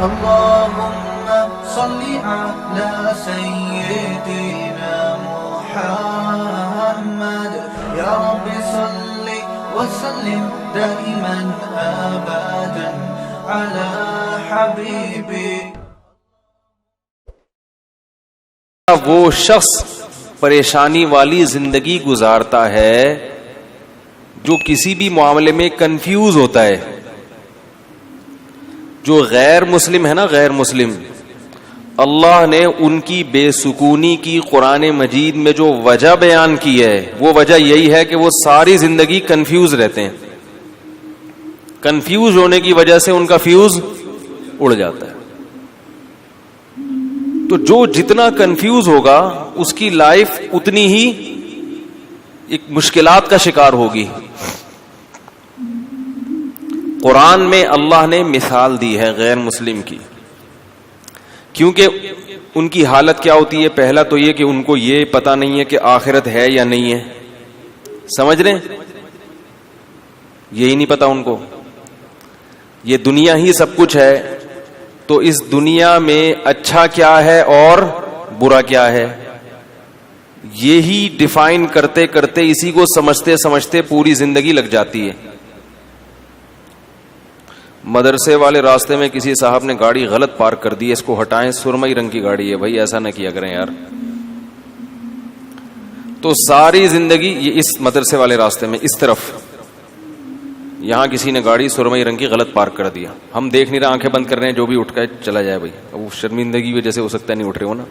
اللهم صل على سيدنا محمد يا رب صل وسلم دائما ابدا على حبيبي. وہ شخص پریشانی والی زندگی گزارتا ہے جو کسی بھی معاملے میں کنفیوز ہوتا ہے. جو غیر مسلم ہے نا، غیر مسلم، اللہ نے ان کی بے سکونی کی قرآن مجید میں جو وجہ بیان کی ہے وہ وجہ یہی ہے کہ وہ ساری زندگی کنفیوز رہتے ہیں. کنفیوز ہونے کی وجہ سے ان کا فیوز اڑ جاتا ہے. تو جو جتنا کنفیوز ہوگا اس کی لائف اتنی ہی ایک مشکلات کا شکار ہوگی. قرآن میں اللہ نے مثال دی ہے غیر مسلم کی، کیونکہ ان کی حالت کیا ہوتی ہے. پہلا تو یہ کہ ان کو یہ پتہ نہیں ہے کہ آخرت ہے یا نہیں ہے. سمجھ رہے ہیں؟ یہی نہیں پتا ان کو. یہ دنیا ہی سب کچھ ہے، تو اس دنیا میں اچھا کیا ہے اور برا کیا ہے، یہی ڈیفائن کرتے کرتے اسی کو سمجھتے سمجھتے پوری زندگی لگ جاتی ہے. مدرسے والے راستے میں کسی صاحب نے گاڑی غلط پارک کر دی، اس کو ہٹائیں، سرمئی رنگ کی گاڑی ہے، بھائی ایسا نہ کیا کریں یار. تو ساری زندگی یہ اس مدرسے والے راستے میں اس طرف یہاں کسی نے گاڑی سرمئی رنگ کی غلط پارک کر دیا، ہم دیکھ نہیں رہے، آنکھیں بند کر رہے ہیں، جو بھی اٹھ کے چلا جائے بھائی. وہ شرمندگی وجہ سے ہو سکتا ہے نہیں اٹھ رہے ہو نا،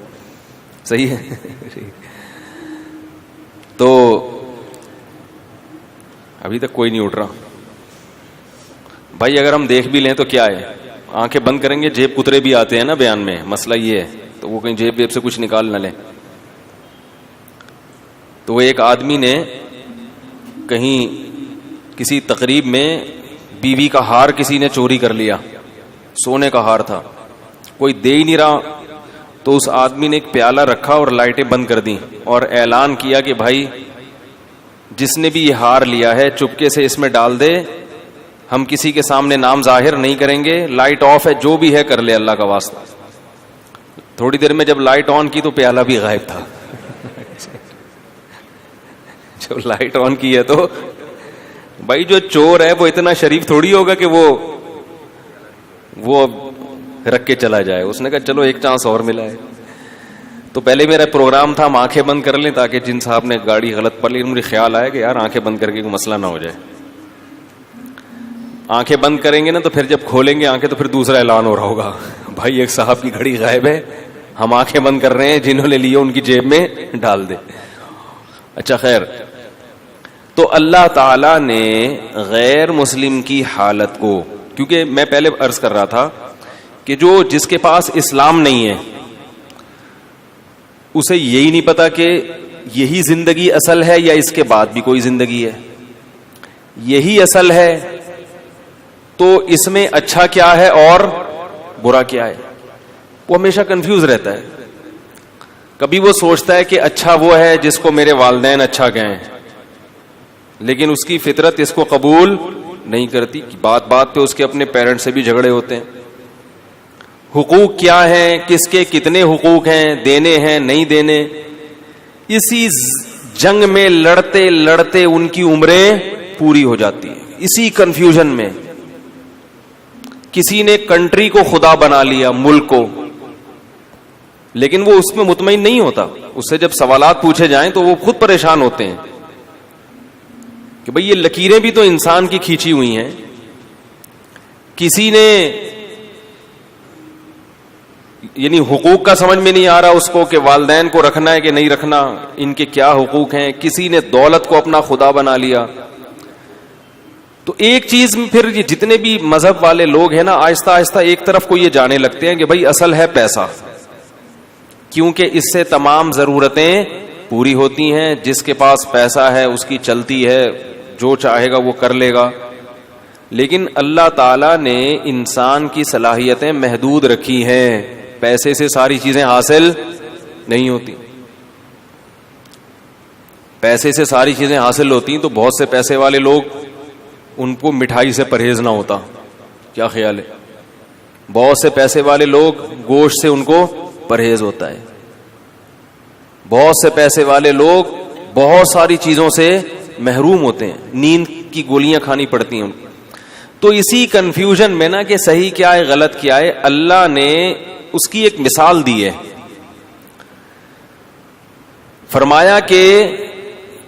صحیح ہے. تو ابھی تک کوئی نہیں اٹھ رہا بھائی. اگر ہم دیکھ بھی لیں تو کیا ہے، آنکھیں بند کریں گے، جیب کترے بھی آتے ہیں نا بیان میں، مسئلہ یہ ہے. تو وہ کہیں جیب سے کچھ نکال نہ لیں. تو وہ ایک آدمی نے کہیں کسی تقریب میں بیوی کا ہار کسی نے چوری کر لیا، سونے کا ہار تھا، کوئی دے ہی نہیں رہا. تو اس آدمی نے ایک پیالہ رکھا اور لائٹیں بند کر دیں اور اعلان کیا کہ بھائی جس نے بھی یہ ہار لیا ہے چپکے سے اس میں ڈال دے، ہم کسی کے سامنے نام ظاہر نہیں کریں گے، لائٹ آف ہے، جو بھی ہے کر لے اللہ کا واسطہ. تھوڑی دیر میں جب لائٹ آن کی تو پیالہ بھی غائب تھا. جب لائٹ آن کی ہے تو بھائی جو چور ہے وہ اتنا شریف تھوڑی ہوگا کہ وہ رکھ کے چلا جائے. اس نے کہا چلو ایک چانس اور ملا ہے. تو پہلے میرا پروگرام تھا ہم آنکھیں بند کر لیں تاکہ جن صاحب نے گاڑی غلط پڑ لی، مجھے خیال آیا کہ یار آنکھیں بند کر کے کوئی مسئلہ نہ ہو جائے. آنکھیں بند کریں گے نا تو پھر جب کھولیں گے آنکھیں تو پھر دوسرا اعلان ہو رہا ہوگا، بھائی ایک صاحب کی گھڑی غائب ہے، ہم آنکھیں بند کر رہے ہیں، جنہوں نے لیے ان کی جیب میں ڈال دے. اچھا خیر. تو اللہ تعالی نے غیر مسلم کی حالت کو، کیونکہ میں پہلے عرض کر رہا تھا کہ جس کے پاس اسلام نہیں ہے اسے یہی نہیں پتا کہ یہی زندگی اصل ہے یا اس کے بعد بھی کوئی زندگی ہے. یہی اصل ہے تو اس میں اچھا کیا ہے اور برا کیا ہے، وہ ہمیشہ کنفیوز رہتا ہے. کبھی وہ سوچتا ہے کہ اچھا وہ ہے جس کو میرے والدین اچھا کہیں، لیکن اس کی فطرت اس کو قبول نہیں کرتی. بات بات پہ اس کے اپنے پیرنٹ سے بھی جھگڑے ہوتے ہیں. حقوق کیا ہیں، کس کے کتنے حقوق ہیں، دینے ہیں نہیں دینے، اسی جنگ میں لڑتے لڑتے ان کی عمریں پوری ہو جاتی ہیں، اسی کنفیوژن میں. کسی نے کنٹری کو خدا بنا لیا، ملک کو، لیکن وہ اس میں مطمئن نہیں ہوتا. اس سے جب سوالات پوچھے جائیں تو وہ خود پریشان ہوتے ہیں کہ بھئی یہ لکیریں بھی تو انسان کی کھینچی ہوئی ہیں. کسی نے یعنی حقوق کا سمجھ میں نہیں آ رہا اس کو کہ والدین کو رکھنا ہے کہ نہیں رکھنا، ان کے کیا حقوق ہیں. کسی نے دولت کو اپنا خدا بنا لیا. تو ایک چیز پھر یہ جتنے بھی مذہب والے لوگ ہیں نا آہستہ آہستہ ایک طرف کو یہ جانے لگتے ہیں کہ بھئی اصل ہے پیسہ، کیونکہ اس سے تمام ضرورتیں پوری ہوتی ہیں. جس کے پاس پیسہ ہے اس کی چلتی ہے، جو چاہے گا وہ کر لے گا. لیکن اللہ تعالی نے انسان کی صلاحیتیں محدود رکھی ہیں، پیسے سے ساری چیزیں حاصل نہیں ہوتی. پیسے سے ساری چیزیں حاصل ہوتی ہیں تو بہت سے پیسے والے لوگ ان کو مٹھائی سے پرہیز نہ ہوتا. کیا خیال ہے؟ بہت سے پیسے والے لوگ گوشت سے ان کو پرہیز ہوتا ہے. بہت سے پیسے والے لوگ بہت ساری چیزوں سے محروم ہوتے ہیں, نیند کی گولیاں کھانی پڑتی ہیں. تو اسی کنفیوژن میں نا کہ صحیح کیا ہے غلط کیا ہے, اللہ نے اس کی ایک مثال دی ہے. فرمایا کہ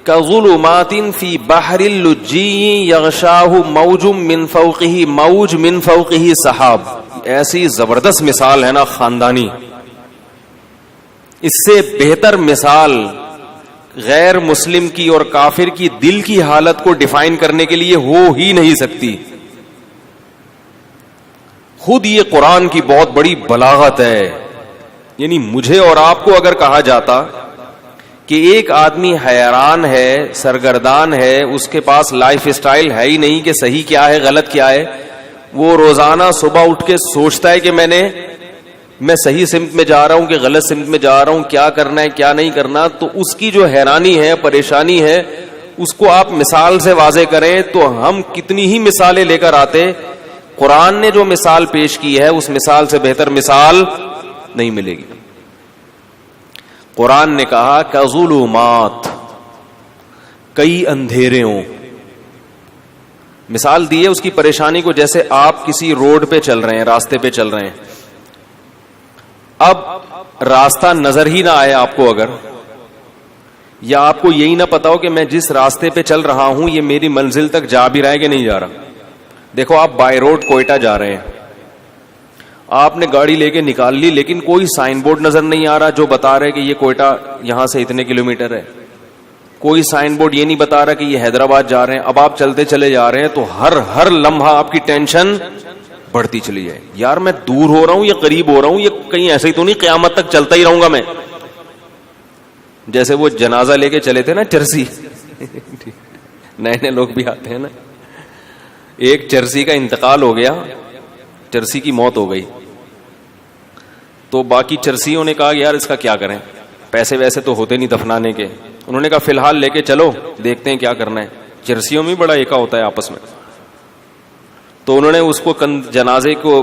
كَظُلُمَاتٍ فِي بَحْرِ اللُّجِّيِّ يَغْشَاهُ مَوْجٌ مِّن فَوْقِهِ مَوْجٌ مِّن فَوْقِهِ سَحَابٌ. ایسی زبردست مثال ہے نا خاندانی, اس سے بہتر مثال غیر مسلم کی اور کافر کی دل کی حالت کو ڈیفائن کرنے کے لیے ہو ہی نہیں سکتی. خود یہ قرآن کی بہت بڑی بلاغت ہے. یعنی مجھے اور آپ کو اگر کہا جاتا کہ ایک آدمی حیران ہے, سرگردان ہے, اس کے پاس لائف اسٹائل ہے ہی نہیں کہ صحیح کیا ہے غلط کیا ہے, وہ روزانہ صبح اٹھ کے سوچتا ہے کہ میں صحیح سمت میں جا رہا ہوں کہ غلط سمت میں جا رہا ہوں, کیا کرنا ہے کیا نہیں کرنا, تو اس کی جو حیرانی ہے, پریشانی ہے, اس کو آپ مثال سے واضح کریں تو ہم کتنی ہی مثالیں لے کر آتے. قرآن نے جو مثال پیش کی ہے اس مثال سے بہتر مثال نہیں ملے گی. قرآن نے کہا کظلمات, کئی اندھیرے ہوں. مثال دی ہے اس کی پریشانی کو, جیسے آپ کسی روڈ پہ چل رہے ہیں, راستے پہ چل رہے ہیں. اب راستہ نظر ہی نہ آئے آپ کو اگر, یا آپ کو یہی نہ پتا ہو کہ میں جس راستے پہ چل رہا ہوں یہ میری منزل تک جا بھی رہا ہے کہ نہیں جا رہا. دیکھو آپ بائی روڈ کوئٹہ جا رہے ہیں, آپ نے گاڑی لے کے نکال لی, لیکن کوئی سائن بورڈ نظر نہیں آ رہا جو بتا رہے کہ یہ کوئٹہ یہاں سے اتنے کلومیٹر ہے. کوئی سائن بورڈ یہ نہیں بتا رہا کہ یہ حیدرآباد جا رہے ہیں. اب آپ چلتے چلے جا رہے ہیں تو ہر لمحہ آپ کی ٹینشن بڑھتی چلی جائے. یار میں دور ہو رہا ہوں یا قریب ہو رہا ہوں, یہ کہیں ایسے ہی تو نہیں قیامت تک چلتا ہی رہوں گا میں. جیسے وہ جنازہ لے کے چلے تھے نا چرسی, نئے لوگ بھی آتے ہیں نا. ایک چرسی کا انتقال ہو گیا, چرسی کی موت ہو گئی, تو باقی چرسیوں نے کہا یار اس کا کیا کریں, پیسے ویسے تو ہوتے نہیں دفنانے کے. انہوں نے کہا فی الحال لے کے چلو, دیکھتے ہیں کیا کرنا ہے. چرسیوں میں بڑا ایکا ہوتا ہے آپس میں. تو انہوں نے اس کو جنازے کو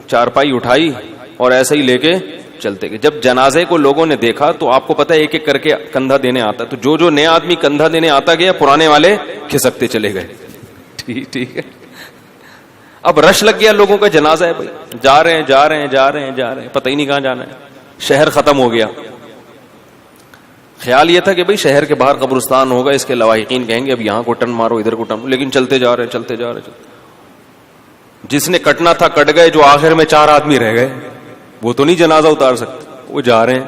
چارپائی اٹھائی اور ایسے ہی لے کے چلتے گئے. جب جنازے کو لوگوں نے دیکھا تو آپ کو پتا ہے ایک ایک کر کے کندھا دینے آتا, تو جو نیا آدمی کندھا دینے آتا گیا, پرانے والے کھسکتے چلے گئے. ٹھیک ہے. اب رش لگ گیا لوگوں کا, جنازہ ہے بھائی, جا رہے ہیں, پتہ ہی نہیں کہاں جانا ہے. شہر ختم ہو گیا. خیال یہ تھا کہ بھائی شہر کے باہر قبرستان ہوگا, اس کے لواحقین کہیں گے اب یہاں کو ٹرن مارو, ادھر کو ٹرن, لیکن چلتے جا رہے. جس نے کٹنا تھا کٹ گئے, جو آخر میں 4 آدمی رہ گئے وہ تو نہیں جنازہ اتار سکتے, وہ جا رہے ہیں.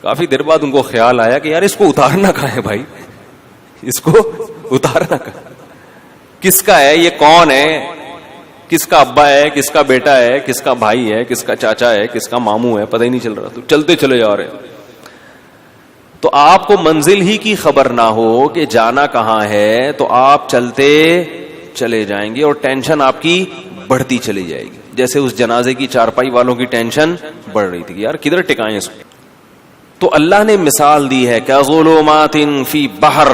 کافی دیر بعد ان کو خیال آیا کہ یار اس کو اتارنا کہاں ہے بھائی, اس کو اتارنا کہاں, کس کا ہے یہ, کون ہے, کس کا ابا ہے, کس کا بیٹا ہے, کس کا بھائی ہے, کس کا چاچا ہے, کس کا ماموں ہے, پتہ ہی نہیں چل رہا. تو چلتے چلے جا رہے ہیں. تو آپ کو منزل ہی کی خبر نہ ہو کہ جانا کہاں ہے, تو آپ چلتے چلے جائیں گے اور ٹینشن آپ کی بڑھتی چلی جائے گی. جیسے اس جنازے کی چارپائی والوں کی ٹینشن بڑھ رہی تھی کہ یار کدھر ٹکائیں اس کو. تو اللہ نے مثال دی ہے کہ ظلمات فی بحر,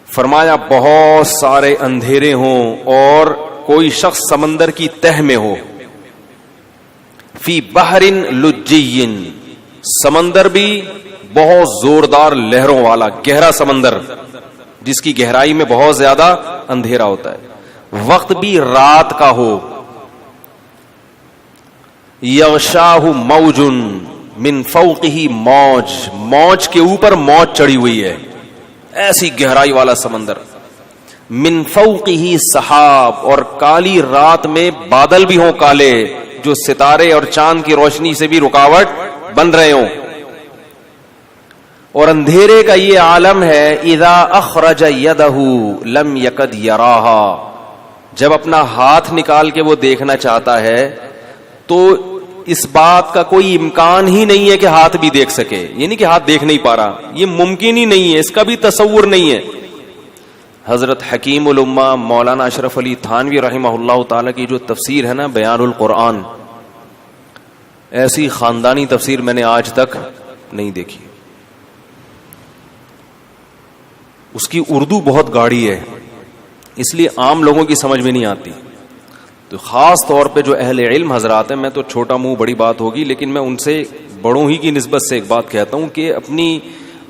فرمایا بہت سارے اندھیرے ہوں اور کوئی شخص سمندر کی تہ میں ہو. فی بحر لجی, سمندر بھی بہت زوردار لہروں والا گہرا سمندر جس کی گہرائی میں بہت زیادہ اندھیرا ہوتا ہے. وقت بھی رات کا ہو. یغشاہ موج من فوقہ موج, موج کے اوپر موج چڑھی ہوئی ہے, ایسی گہرائی والا سمندر. من فوقہ سحاب, اور کالی رات میں بادل بھی ہوں کالے جو ستارے اور چاند کی روشنی سے بھی رکاوٹ بن رہے ہوں. اور اندھیرے کا یہ عالم ہے اذا اخرج یدہ لم یکد یراہا, جب اپنا ہاتھ نکال کے وہ دیکھنا چاہتا ہے تو اس بات کا کوئی امکان ہی نہیں ہے کہ ہاتھ بھی دیکھ سکے. یعنی کہ ہاتھ دیکھ نہیں پا رہا, یہ ممکن ہی نہیں ہے, اس کا بھی تصور نہیں ہے. حضرت حکیم الامہ مولانا اشرف علی تھانوی رحمہ اللہ تعالی کی جو تفسیر ہے نا بیان القرآن, ایسی خاندانی تفسیر میں نے آج تک نہیں دیکھی. اس کی اردو بہت گاڑی ہے, اس لیے عام لوگوں کی سمجھ میں نہیں آتی. تو خاص طور پہ جو اہل علم حضرات ہیں, میں تو چھوٹا منہ بڑی بات ہوگی, لیکن میں ان سے بڑوں ہی کی نسبت سے ایک بات کہتا ہوں کہ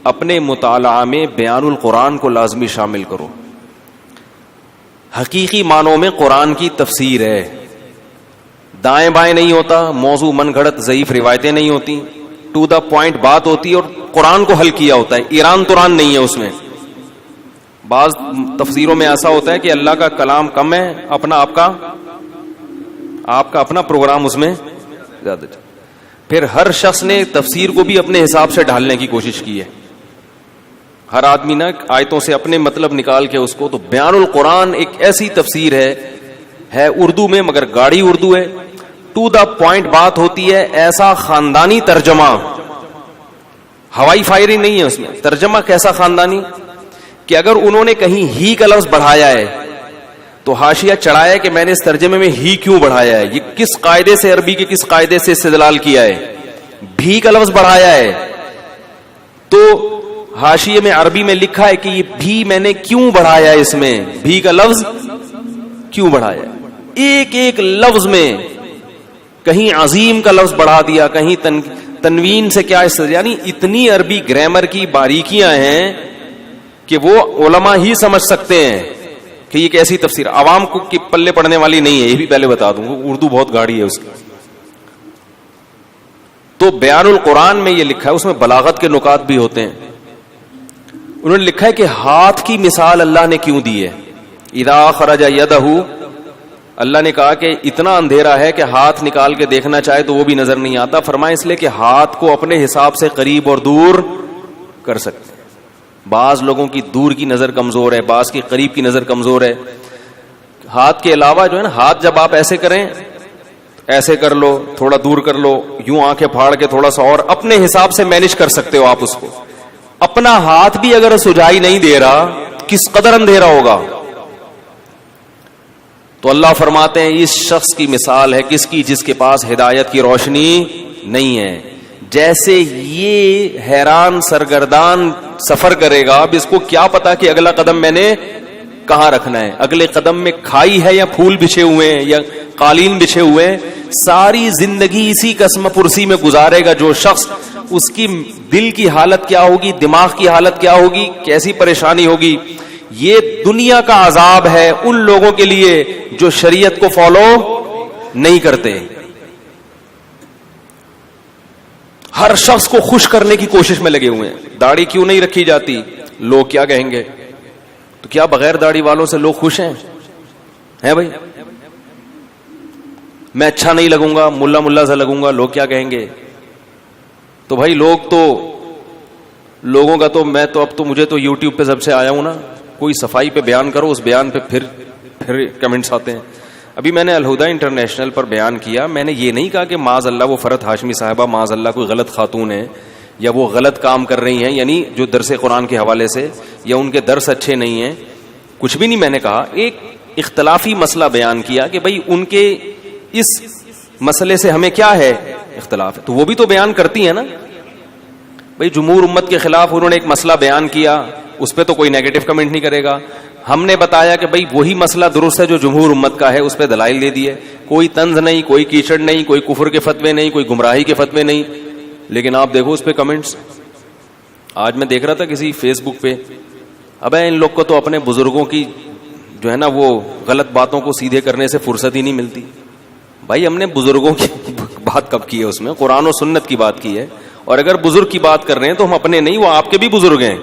اپنے مطالعہ میں بیان القرآن کو لازمی شامل کرو. حقیقی معنوں میں قرآن کی تفسیر ہے, دائیں بائیں نہیں ہوتا, موضوع من گھڑت ضعیف روایتیں نہیں ہوتی, ٹو دا پوائنٹ بات ہوتی ہے, اور قرآن کو حل کیا ہوتا ہے, ایران توران نہیں ہے اس میں. بعض تفسیروں میں ایسا ہوتا ہے کہ اللہ کا کلام کم ہے, آپ کا اپنا پروگرام اس میں زیادہ. پھر ہر شخص نے تفسیر کو بھی اپنے حساب سے ڈھالنے کی کوشش کی ہے, ہر آدمی نا آیتوں سے اپنے مطلب نکال کے اس کو. تو بیان القرآن ایک ایسی تفسیر ہے اردو میں, مگر گاڑی اردو ہے, ٹو دا پوائنٹ بات ہوتی ہے, ایسا خاندانی ترجمہ, ہوائی فائرنگ نہیں ہے اس میں. ترجمہ کیسا خاندانی کہ اگر انہوں نے کہیں ہی کا لفظ بڑھایا ہے تو حاشیہ چڑھایا کہ میں نے اس ترجمے میں ہی کیوں بڑھایا ہے, یہ کس قاعدے سے, عربی کے کس قاعدے سے استدلال کیا ہے, بھی کا لفظ بڑھایا ہے. تو حاشیے میں عربی میں لکھا ہے کہ یہ بھی میں نے کیوں بڑھایا ہے, اس میں بھی کا لفظ کیوں بڑھایا ہے. ایک ایک لفظ میں کہیں عظیم کا لفظ بڑھا دیا, کہیں تنوین سے کیا استدلال, یعنی اتنی عربی گرامر کی باریکیاں ہیں کہ وہ علماء ہی سمجھ سکتے ہیں کہ یہ کیسی تفسیر, عوام کو کی پلے پڑنے والی نہیں ہے, یہ بھی پہلے بتا دوں, اردو بہت گاڑی ہے اس کی. تو بیان القرآن میں یہ لکھا ہے, اس میں بلاغت کے نکات بھی ہوتے ہیں. انہوں نے لکھا ہے کہ ہاتھ کی مثال اللہ نے کیوں دی ہے. اذا خرج یدہ, اللہ نے کہا کہ اتنا اندھیرا ہے کہ ہاتھ نکال کے دیکھنا چاہے تو وہ بھی نظر نہیں آتا. فرمایا اس لیے کہ ہاتھ کو اپنے حساب سے قریب اور دور کر سکتے ہیں. بعض لوگوں کی دور کی نظر کمزور ہے, بعض کی قریب کی نظر کمزور ہے. ہاتھ کے علاوہ جو ہے نا, ہاتھ جب آپ ایسے کریں, ایسے کر لو, تھوڑا دور کر لو, یوں آنکھیں پھاڑ کے تھوڑا سا, اور اپنے حساب سے مینج کر سکتے ہو آپ اس کو. اپنا ہاتھ بھی اگر سجائی نہیں دے رہا, کس قدر اندھیرا ہوگا. تو اللہ فرماتے ہیں اس شخص کی مثال ہے کس کی, جس کے پاس ہدایت کی روشنی نہیں ہے. جیسے یہ حیران سرگردان سفر کرے گا, اب اس کو کیا پتا کہ اگلا قدم میں نے کہاں رکھنا ہے, اگلے قدم میں کھائی ہے یا پھول بچھے ہوئے ہیں یا قالین بچھے ہوئے ہیں. ساری زندگی اسی قسم پرسی میں گزارے گا جو شخص, اس کی دل کی حالت کیا ہوگی, دماغ کی حالت کیا ہوگی, کیسی پریشانی ہوگی. یہ دنیا کا عذاب ہے ان لوگوں کے لیے جو شریعت کو فالو نہیں کرتے. ہر شخص کو خوش کرنے کی کوشش میں لگے ہوئے ہیں. داڑھی کیوں نہیں رکھی جاتی, لوگ کیا کہیں گے. تو کیا بغیر داڑھی والوں سے لوگ خوش ہیں بھائی؟ میں اچھا نہیں لگوں گا, ملا سا لگوں گا, لوگ کیا کہیں گے. تو بھائی لوگوں کا تو میں تو اب تو مجھے تو یوٹیوب پہ سب سے آیا ہوں نا, کوئی صفائی پہ بیان کرو, اس بیان پہ پھر کمنٹس آتے ہیں. ابھی میں نے الہدیٰ انٹرنیشنل پر بیان کیا, میں نے یہ نہیں کہا کہ معاذ اللہ وہ فرحت ہاشمی صاحبہ معاذ اللہ کوئی غلط خاتون ہے یا وہ غلط کام کر رہی ہیں, یعنی جو درس قرآن کے حوالے سے, یا ان کے درس اچھے نہیں ہیں, کچھ بھی نہیں. میں نے کہا ایک اختلافی مسئلہ بیان کیا کہ بھئی ان کے اس مسئلے سے ہمیں کیا ہے اختلاف ہے, تو وہ بھی تو بیان کرتی ہیں نا. بھئی جمہور امت کے خلاف انہوں نے ایک مسئلہ بیان کیا, اس پہ تو کوئی نیگیٹو کمنٹ نہیں کرے گا. ہم نے بتایا کہ بھئی وہی مسئلہ درست ہے جو جمہور امت کا ہے, اس پہ دلائل دے دیے. کوئی طنز نہیں, کوئی کیچڑ نہیں, کوئی کفر کے فتوے نہیں, کوئی گمراہی کے فتوے نہیں. لیکن آپ دیکھو اس پہ کمنٹس. آج میں دیکھ رہا تھا کسی فیس بک پہ, ابے ان لوگ کو تو اپنے بزرگوں کی جو ہے نا وہ غلط باتوں کو سیدھے کرنے سے فرصت ہی نہیں ملتی. بھائی ہم نے بزرگوں کی بات کب کی ہے, اس میں قرآن و سنت کی بات کی ہے. اور اگر بزرگ کی بات کر رہے ہیں تو ہم اپنے نہیں, وہ آپ کے بھی بزرگ ہیں,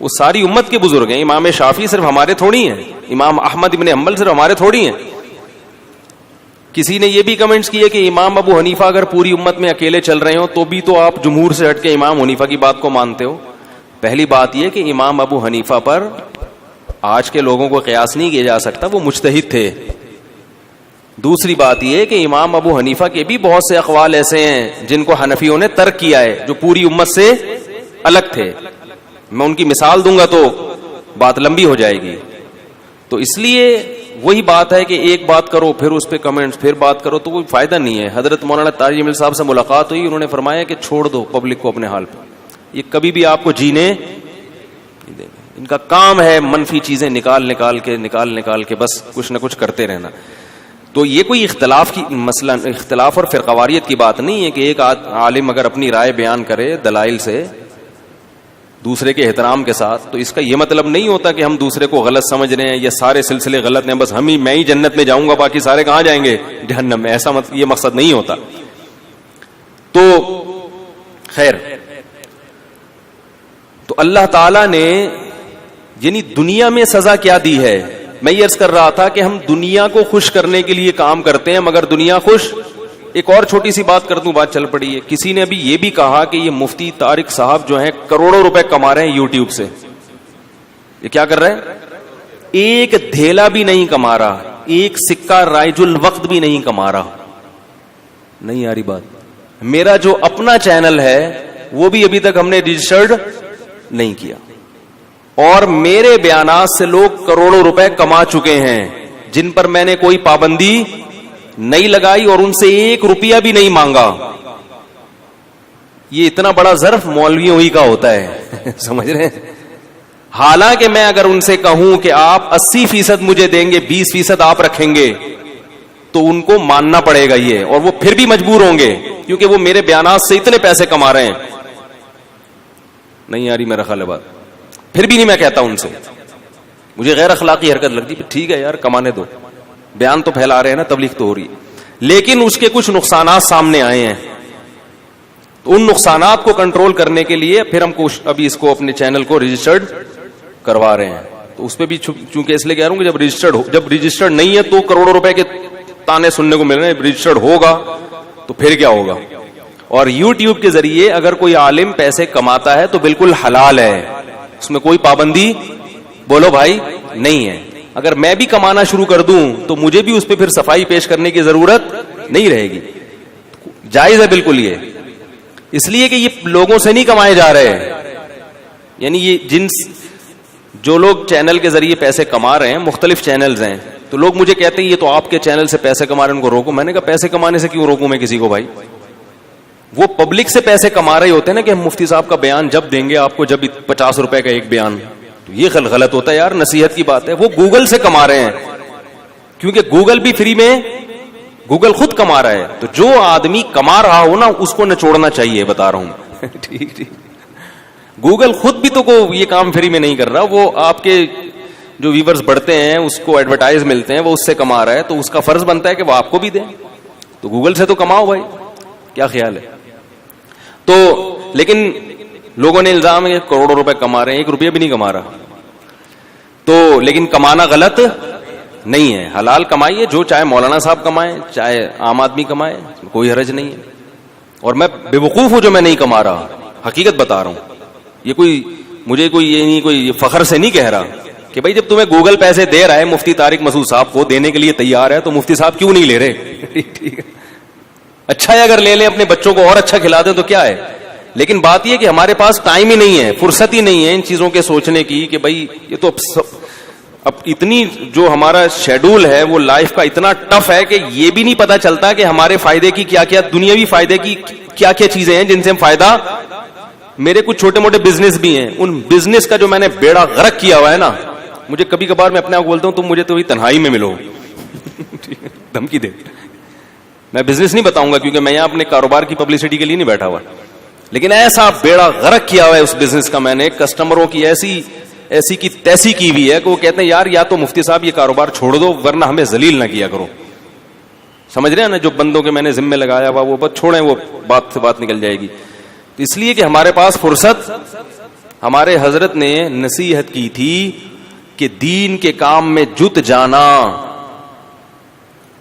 وہ ساری امت کے بزرگ ہیں. امام شافعی صرف ہمارے تھوڑی ہیں, امام احمد ابن حنبل صرف ہمارے تھوڑی ہیں. کسی نے یہ بھی کمنٹس کیے کہ امام ابو حنیفہ اگر پوری امت میں اکیلے چل رہے ہو تو بھی تو آپ جمہور سے ہٹ کے امام حنیفہ کی بات کو مانتے ہو. پہلی بات یہ کہ امام ابو حنیفہ پر آج کے لوگوں کو قیاس نہیں کیا جا سکتا, وہ مجتہد تھے. دوسری بات یہ کہ امام ابو حنیفہ کے بھی بہت سے اقوال ایسے ہیں جن کو حنفیوں نے ترک کیا ہے, جو پوری امت سے الگ تھے. میں ان کی مثال دوں گا تو بات لمبی ہو جائے گی. تو اس لیے وہی بات ہے کہ ایک بات کرو پھر اس پہ کمنٹس, پھر بات کرو, تو کوئی فائدہ نہیں ہے. حضرت مولانا طاہر جمیل صاحب سے ملاقات ہوئی, انہوں نے فرمایا کہ چھوڑ دو پبلک کو اپنے حال پہ, یہ کبھی بھی آپ کو جینے نہیں دیں گے. ان کا کام ہے منفی چیزیں نکال کے بس کچھ نہ کچھ کرتے رہنا. تو یہ کوئی اختلاف کی مثلا اختلاف اور فرقواریت کی بات نہیں ہے کہ ایک عالم اگر اپنی رائے بیان کرے دلائل سے دوسرے کے احترام کے ساتھ، تو اس کا یہ مطلب نہیں ہوتا کہ ہم دوسرے کو غلط سمجھ رہے ہیں یا سارے سلسلے غلط ہیں، بس میں ہی جنت میں جاؤں گا باقی سارے کہاں جائیں گے؟ جہنم میں. ایسا یہ مقصد نہیں ہوتا. تو خیر، تو اللہ تعالی نے یعنی دنیا میں سزا کیا دی ہے؟ میں یہ عرض کر رہا تھا کہ ہم دنیا کو خوش کرنے کے لیے کام کرتے ہیں مگر دنیا خوش. ایک اور چھوٹی سی بات کر دوں، بات چل پڑی ہے. کسی نے ابھی یہ بھی کہا کہ یہ مفتی طارق صاحب جو ہیں کروڑوں روپے کما رہے ہیں یوٹیوب سے. یہ کیا کر رہے ہیں؟ ایک دھیلا بھی نہیں کما رہا، ایک سکہ رائج الوقت بھی نہیں کما رہا. نہیں آ رہی بات؟ میرا جو اپنا چینل ہے وہ بھی ابھی تک ہم نے رجسٹرڈ نہیں کیا، اور میرے بیانات سے لوگ کروڑوں روپے کما چکے ہیں جن پر میں نے کوئی پابندی نہیں لگائی اور ان سے ایک روپیہ بھی نہیں مانگا. یہ اتنا بڑا ظرف مولویوں ہی کا ہوتا ہے سمجھ رہے ہیں؟ حالانکہ میں اگر ان سے کہوں کہ آپ 80% مجھے دیں گے، 20% آپ رکھیں گے، تو ان کو ماننا پڑے گا یہ، اور وہ پھر بھی مجبور ہوں گے کیونکہ وہ میرے بیانات سے اتنے پیسے کما رہے ہیں. نہیں آ رہی میرا خیال ہے بات؟ پھر بھی نہیں میں کہتا ان سے، مجھے غیر اخلاقی حرکت لگتی. ٹھیک ہے یار، کمانے دو، بیان تو پھیلا رہے ہیں نا، تبلیغ تو ہو رہی ہے. لیکن اس کے کچھ نقصانات سامنے آئے ہیں، تو ان نقصانات کو کنٹرول کرنے کے لیے پھر ہم ابھی اس کو اپنے چینل کو رجسٹرڈ کروا رہے ہیں. تو اس پہ بھی چونکہ اس لیے کہہ رہا ہوں کہ جب رجسٹرڈ نہیں ہے تو کروڑوں روپے کے تانے سننے کو مل رہے ہیں. رجسٹرڈ ہوگا تو پھر کیا ہوگا. اور یوٹیوب کے ذریعے اگر کوئی عالم پیسے کماتا ہے تو بالکل حلال ہے، اس میں کوئی پابندی بولو بھائی نہیں ہے. اگر میں بھی کمانا شروع کر دوں تو مجھے بھی اس پہ پھر صفائی پیش کرنے کی ضرورت نہیں رہے گی. جائز ہے بالکل یہ، اس لیے کہ یہ لوگوں سے نہیں کمائے جا رہے. یعنی یہ جو لوگ چینل کے ذریعے پیسے کما رہے ہیں، مختلف چینلز ہیں، تو لوگ مجھے کہتے ہیں یہ تو آپ کے چینل سے پیسے کما رہے ہیں، ان کو روکو. میں نے کہا پیسے کمانے سے کیوں روکوں میں کسی کو بھائی؟ وہ پبلک سے پیسے کما رہے ہوتے ہیں نا کہ ہم مفتی صاحب کا بیان جب دیں گے آپ کو، جب 50 روپے کا ایک بیان، تو یہ غلط ہوتا ہے یار، نصیحت کی بات ہے. وہ گوگل سے کما رہے ہیں کیونکہ گوگل بھی فری میں، گوگل خود کما رہا ہے. تو جو آدمی کما رہا ہو نا اس کو نچوڑنا چاہیے، بتا رہا ہوں ٹھیک ٹھیک. گوگل خود بھی تو یہ کام فری میں نہیں کر رہا، وہ آپ کے جو ویورز بڑھتے ہیں اس کو ایڈورٹائز ملتے ہیں، وہ اس سے کما رہا ہے، تو اس کا فرض بنتا ہے کہ وہ آپ کو بھی دیں. تو گوگل سے تو کماؤ بھائی، کیا خیال ہے؟ تو لیکن لوگوں نے الزام ہے کہ کروڑوں روپے کما رہے ہیں، 1 روپیہ بھی نہیں کما رہا. تو لیکن کمانا غلط نہیں ہے، حلال کمائیے، جو چاہے مولانا صاحب کمائیں چاہے عام آدمی کمائے، کوئی حرج نہیں ہے. اور میں بے وقوف ہوں جو میں نہیں کما رہا، حقیقت بتا رہا ہوں. یہ مجھے یہ نہیں، کوئی فخر سے نہیں کہہ رہا کہ بھائی جب تمہیں گوگل پیسے دے رہا ہے، مفتی طارق مسعود صاحب کو دینے کے لیے تیار ہے، تو مفتی صاحب کیوں نہیں لے رہے؟ ٹھیک ہے، اچھا ہے اگر لے لیں، اپنے بچوں کو اور اچھا کھلا دیں تو کیا ہے. لیکن بات یہ کہ ہمارے پاس ٹائم ہی نہیں ہے، فرصت ہی نہیں ہے ان چیزوں کے سوچنے کی کہ بھائی یہ تو اب اتنی جو ہمارا شیڈول ہے وہ لائف کا اتنا ٹف ہے کہ یہ بھی نہیں پتا چلتا کہ ہمارے فائدے کی کیا کیا، دنیاوی فائدے کی کیا کیا چیزیں ہیں جن سے ہم فائدہ. میرے کچھ چھوٹے موٹے بزنس بھی ہیں، ان بزنس کا جو میں نے بیڑا غرق کیا ہوا ہے نا، مجھے کبھی کبھار میں اپنے آپ کو بولتا ہوں تم مجھے تو تنہائی میں ملو دھمکی دے. میں بزنس نہیں بتاؤں گا کیونکہ میں یہاں اپنے کاروبار کی پبلسٹی کے لیے نہیں بیٹھا ہوا، لیکن ایسا بیڑا غرق کیا ہوا ہے اس بزنس کا میں نے، کسٹمروں کی ایسی کی تیسی کی ہوئی ہے کہ وہ کہتے ہیں یار یا تو مفتی صاحب یہ کاروبار چھوڑ دو ورنہ ہمیں ذلیل نہ کیا کرو. سمجھ رہے ہیں نا، جو بندوں کے میں نے ذمہ لگایا ہوا وہ بس چھوڑیں، وہ بات سے بات نکل جائے گی. اس لیے کہ ہمارے پاس فرصت، ہمارے حضرت نے نصیحت کی تھی کہ دین کے کام میں جت جانا،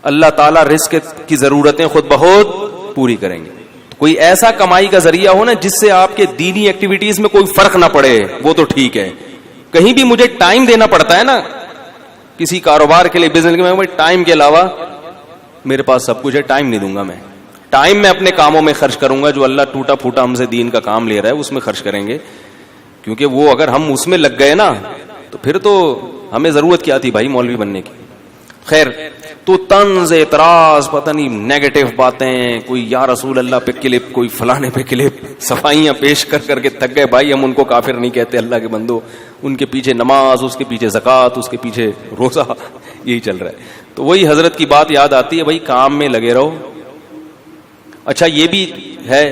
اللہ تعالیٰ رزق کی ضرورتیں خود بخود پوری کریں گے. کوئی ایسا کمائی کا ذریعہ ہو نا جس سے آپ کے دینی ایکٹیویٹیز میں کوئی فرق نہ پڑے، وہ تو ٹھیک ہے. کہیں بھی مجھے ٹائم دینا پڑتا ہے نا کسی کاروبار کے لیے، بزنس کے لیے، ٹائم کے علاوہ میرے پاس سب کچھ ہے، ٹائم نہیں دوں گا. میں ٹائم میں اپنے کاموں میں خرچ کروں گا، جو اللہ ٹوٹا پھوٹا ہم سے دین کا کام لے رہا ہے اس میں خرچ کریں گے. کیونکہ وہ اگر ہم اس میں لگ گئے نا تو پھر تو ہمیں ضرورت کیا تھی بھائی مولوی بننے کی. خیر، تو طنز، اعتراض، پتہ نہیں نیگیٹو باتیں، کوئی یا رسول اللہ پہ کلپ، کوئی فلانے پہ کلپ، صفائیاں پیش کر کر کے تھک گئے بھائی. ہم ان کو کافر نہیں کہتے، اللہ کے بندو، ان کے پیچھے نماز، اس کے پیچھے زکوٰۃ، اس کے پیچھے روزہ، یہی چل رہا ہے. تو وہی حضرت کی بات یاد آتی ہے، بھائی کام میں لگے رہو. اچھا یہ بھی ہے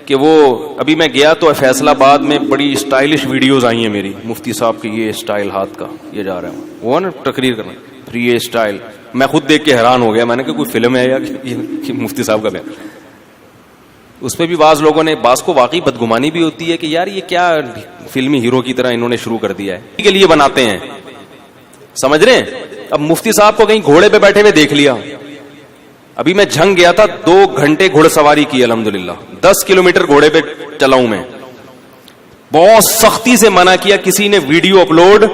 کہ وہ ابھی میں گیا تو فیصل آباد میں بڑی اسٹائلش ویڈیوز آئی ہیں میری، مفتی صاحب کی یہ اسٹائل ہاتھ کا یہ جا رہا ہے وہ نا تقریر کرنا پھر یہ اسٹائل، میں خود دیکھ کے حیران ہو گیا، میں نے کہا کوئی فلم ہے یا کہ مفتی صاحب کا بیان. اس پہ بھی بعض لوگوں نے، بعض کو واقعی بدگمانی بھی ہوتی ہے کہ یار یہ کیا فلمی ہیرو کی طرح انہوں نے شروع کر دیا ہے، کے لیے بناتے ہیں، سمجھ رہے ہیں. اب مفتی صاحب کو کہیں گھوڑے پہ بیٹھے ہوئے دیکھ لیا، ابھی میں جھنگ گیا تھا 2 گھنٹے گھوڑ سواری کی الحمدللہ، 10 کلومیٹر گھوڑے پہ چلا ہوں میں. بہت سختی سے منع کیا، کسی نے ویڈیو اپلوڈ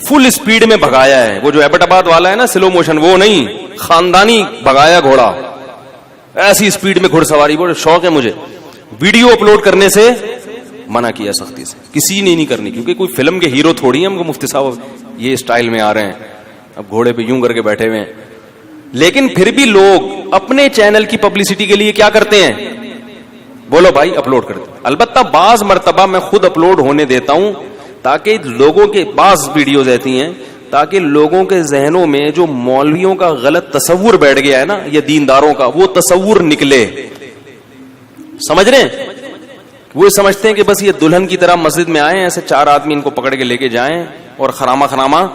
فل سپیڈ میں بھگایا ہے، وہ جو ایبٹ آباد والا ہے نا سلو موشن، وہ نہیں، خاندانی بھگایا گھوڑا ایسی سپیڈ میں گھوڑ سواری. بہت شوق ہے مجھے، ویڈیو اپلوڈ کرنے سے منع کیا سختی سے، کسی نے نہیں کرنی، کیونکہ کوئی فلم کے ہیرو تھوڑی ہیں ہم کو مفتی صاحب یہ اسٹائل میں آ رہے ہیں اب گھوڑے پہ یوں کر کے بیٹھے ہوئے ہیں. لیکن پھر بھی لوگ اپنے چینل کی پبلسٹی کے لیے کیا کرتے ہیں، بولو بھائی اپلوڈ کر دیں. البتہ بعض مرتبہ میں خود اپلوڈ ہونے دیتا ہوں تاکہ لوگوں کے، بعض ویڈیوز ایسی ہیں تاکہ لوگوں کے ذہنوں میں جو مولویوں کا غلط تصور بیٹھ گیا ہے نا یا دینداروں کا، وہ تصور نکلے. سمجھ رہے ہیں، وہ سمجھتے ہیں کہ بس یہ دلہن کی طرح مسجد میں آئے ایسے 4 آدمی ان کو پکڑ کے لے کے جائیں اور خراما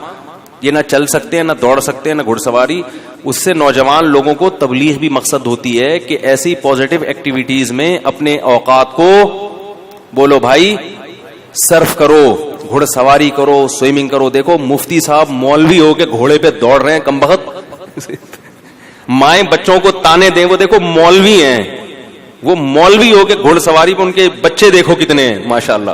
یہ نہ چل سکتے ہیں، نہ دوڑ سکتے ہیں، نہ گھڑ سواری. اس سے نوجوان لوگوں کو تبلیغ بھی مقصد ہوتی ہے کہ ایسی پازیٹیو ایکٹیویٹیز میں اپنے اوقات کو، بولو بھائی، صرف کرو، گھڑ سواری کرو، سوئمنگ کرو. دیکھو مفتی صاحب مولوی ہو کے گھوڑے پہ دوڑ رہے ہیں، کمبخت مائیں بچوں کو تانے دیں، وہ دیکھو مولوی ہیں، وہ مولوی ہو کے گھوڑ سواری پہ، ان کے بچے دیکھو کتنے ہیں ماشاءاللہ،